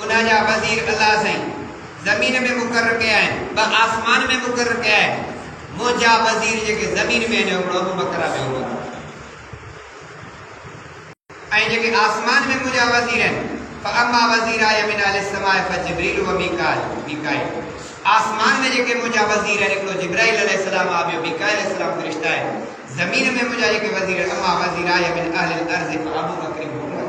उनजा वज़ीर अल्लाह साईं ज़मीन में मुक़र्रर कया आहिनि, ॿ आसमान में मुक़र्रर कया आहिनि। मुंहिंजा वज़ीर जेके ज़मीन में आहिनि हिकिड़ो अबू बकर आहे, ॿियो उमर आहे। ऐं जेके आसमान में मुंहिंजा वज़ीर आहिनि फअम्मा वज़ीरा यमिन अलस्समाए फजिब्रील व मीकाईल। आसमान में जेके मुंहिंजा वज़ीर आहिनि हिकिड़ो जिब्राइल अलैहिस्सलाम आहे, ॿियो मीकाईल अलैहिस्सलाम फ़रिश्ता आहे। ज़मीन में मुंहिंजा जेके वज़ीर आहिनि अम्मा वज़ीरा यमिन अहलिल अर्ज़ फअबू बकर व उमर।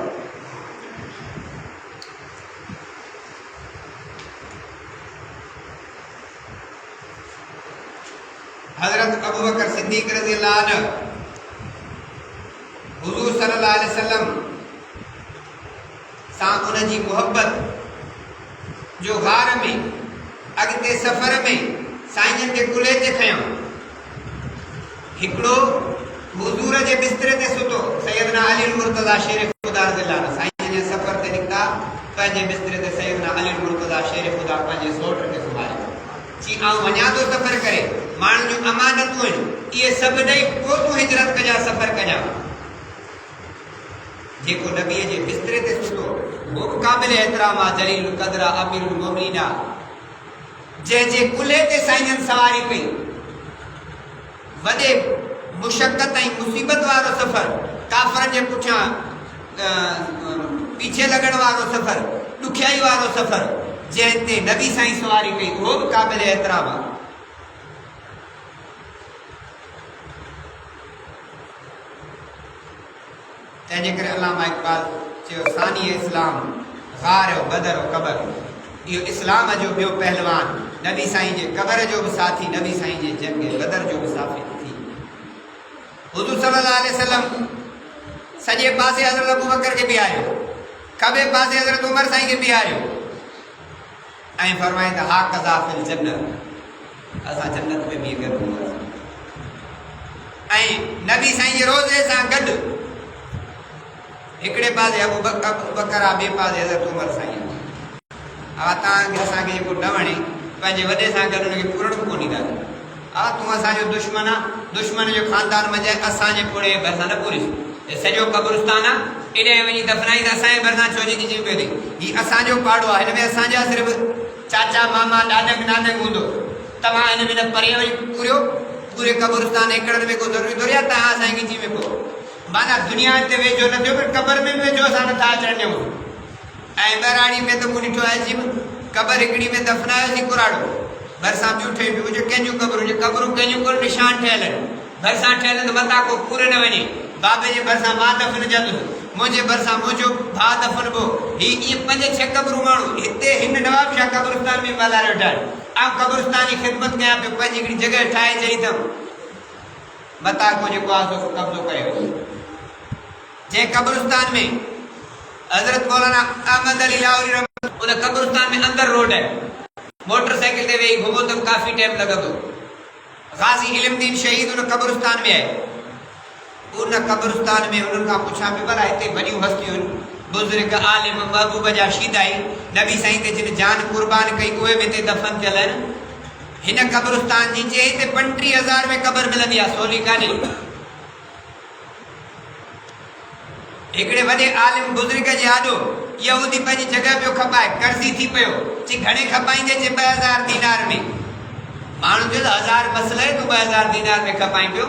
हज़रत अबू बकर सिद्दीक़ रज़ी अल्लाह अन्हु हुज़ूर सल्लल्लाहु अलैहि वसल्लम सां उनजी मोहब्बत जो गार में अॻिते सफ़र में साईं जन खे कुल्हे ते खयूं। हिकिड़ो हुज़ूर जे बिस्तरे ते सुतो सैयदना अली मुर्तज़ा शेर ख़ुदा रज़ी अल्लाह अन्हु। साईं जन सफ़र ते निकिता, पंहिंजे बिस्तरे ते सैयदना अली मुर्तज़ा शेर ख़ुदा पंहिंजे सोट खे सुम्हारियो। चई आउं वञा थो सफ़र करे, माण्हुनि जूं अमानतूं आहिनि, इहे सभु ॾेई पोइ तूं हिजरत कजां, सफ़र कजां। जेको नबीअ जे बिस्तरे ते सुतो वो बि क़ाबिल एतिराम आहे, जलील क़द्र आहे, अमीरुल मोमिनीन आहे। जंहिंजे कुल्हे ते साईं जन सवारी कई, वॾे मुशक़त ऐं मुसीबत वारो सफ़र, काफ़रनि जे पुठियां पीछे लॻण वारो सफ़र, ॾुखियाई वारो सफ़र, जंहिं ते नबी साईं सवारी कई, उहो बि क़ाबिल एतिराम आहे। तंहिंजे करे अल्लामा इक़बाल चयो सानी इस्लाम गार हो बदर हो कबर। इहो इस्लाम जो ॿियो पहलवान, नबी साईं जे कबर जो बि साथी, नबी साईं जे जंग बदर जो बि साथी थी। हुज़ूर सल्लल्लाहु अलैहि वसल्लम सॼे पासे हज़रत अबू बकर खे बीहारियो, खॿे पासे हज़रत उमर साईं खे बीहारियो ऐं फरमाईं त हा कज़ा फिल जन्नत, असां जन्नत में बीह करे ऐं नबी साईं जे रोज़े सां गॾु हिकिड़े पासे अबू बकर आहे, ॿिए पासे हज़रत उमर साईं आहे। हा तव्हांखे असांखे जेको न वणे पंहिंजे वॾे सां गॾु हुनखे पुरण कोन ॾींदा। हा तूं असांजो दुश्मन आहे, दुश्मन जो ख़ानदान मञाए, असांजे पोड़े भरिसां न पूरीस। सॼो क़ब्रिस्तान आहे, एॾे वञी दफ़नाई त असांजे भरिसां छो जी ॾिजी पियो थी। हीउ असांजो पाड़ो आहे, हिन में असांजा सिर्फ़ु चाचा मामा ॾाॾक नानक हूंदो। तव्हां हिन में न परे वञी पूरियो, पूरे क़ब्रिस्तान एकड़नि में को ज़रूरी थोरी आहे तव्हां असांजी ॻिची में पोइ माना दुनिया ते वेझो न थियो, पर क़बर में वेझो असां नथा अचणु ॾियूं। ऐं ॿराड़ी में त मूं ॾिठो आहे जी क़बर हिकिड़ी में दफ़नायोसीं कुराड़ो, भरिसां ॿियूं ठही पियूं हुजे, कंहिंजूं क़बरूं हुजे, क़बरूं कंहिंजूं कोन निशान ठहियल आहिनि, भरिसां ठहियल आहिनि, मथां को पूरे न वञे। बाबे जे भरिसां मां दफ़नजंदुसि, मुंहिंजे भरिसां मुंहिंजो भाउ दफ़नबो। हीअ इहे 5-6 क़बरूं माण्हू हिते हिन नवाब शाह क़ब्रिस्तान में ॿालारे वेठा आहिनि। ऐं क़ब्रिस्तान जी ख़िदमत कयां पियो, पंहिंजी हिकिड़ी जॻह ठाहे छॾी अथमि, मथां को जेको आहे सो कब्ज़ो करे। जंहिं क़ब्रिस्तान में हज़रत मौलाना अहमद अली लाहौरी उन क़ब्रिस्तान में अंदर रोड है, मोटरसाइकिल ते वेही घुमो त काफ़ी टाइम लॻंदो। गाज़ी इल्मुद्दीन शहीद उन क़ब्रिस्तान में आहे। उन क़ब्रिस्तान में उन्हनि खां पुछां पियो भला हिते वॾियूं हस्तियूं बुज़ुर्ग आलिम महबूब जा शीदाई नबी साईं ते जिन जान कुर्बान कई उहे बि हिते दफ़न थियल आहिनि। हिन क़ब्रिस्तान जी चए हिते 35,000 में क़बर मिलंदी आहे, सोली कान्हे। हिकिड़े वॾे आलिम बुज़ुर्ग जे आॾो यहूदी पंहिंजी जॻह पियो खपाए, कर्ज़ी थी पियो। चई घणे खपाईंदे? चई 2000 दीनार में। माण्हू चयो 1000 मसइलो आहे, तूं 2000 दीनार में खपाई पियो।